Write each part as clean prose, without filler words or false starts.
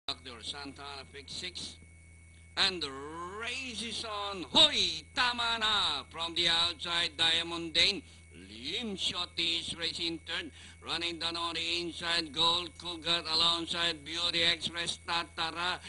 Dr. Santa Ana Pick 6. And the race is on. Hoy! Tama na! From the outside, Diamond Dane. Lim Shotty is racing third. Running down on the inside, Gold Cougar alongside Beauty Express, Tatara,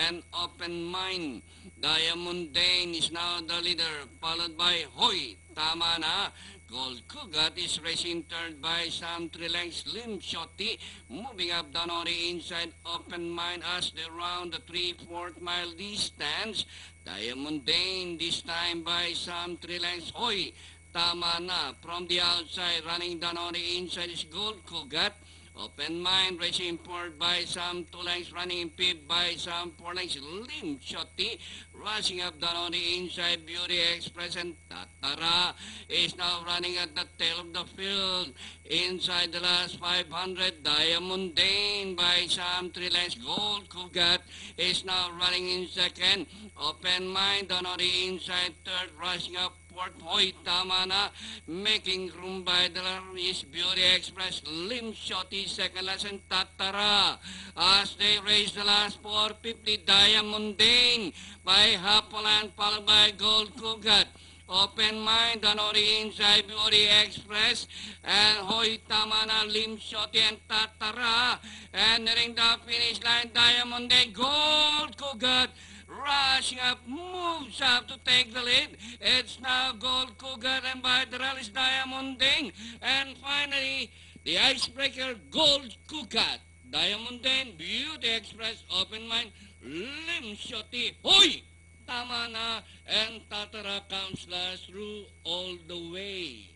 and Open Mind. Diamond Dane is now the leader, followed by Hoy! Tama na! Gold Cougar is racing third by Sam Trilex. Lim Shotty moving up down on the inside. Open Mind as they round the 3/4 mile distance. Diamond Dane this time by Sam Trilex. Hoy! Tama na. From the outside, running down on the inside is Gold Cougar. Open Mind racing forward by Sam 2 lengths, running in fifth by Sam 4 lengths. Lim Shotty rushing up down on the inside. Beauty Express and Tatara is now running at the tail of the field. Inside the last 500, Diamond Dane by Sam 3 lengths. Gold Cougar is now running in second. Open Mind down on the inside third, rushing up fourth. Hoy! Tama na. Making room by the is Beauty Express. Lim Shotty second last and Tatara. As they race the last 450, Diamond Dane by Hapolan, followed by Gold Cougar. Open Mind down on the inside, Beauty Express, and Hoy! Tama na, Lim Shotty and Tatara. And nearing the finish line, Diamond Dane, Gold Cougar, rushing up, moves up to take the lead. It's now Gold Cougar and by the rallies Diamond Dane. And finally, the icebreaker, Gold Cougar. Diamond Dane, Beauty Express, Open Mind, Lim Shotty, Hoy! Tama na, and Tatara comes last through all the way.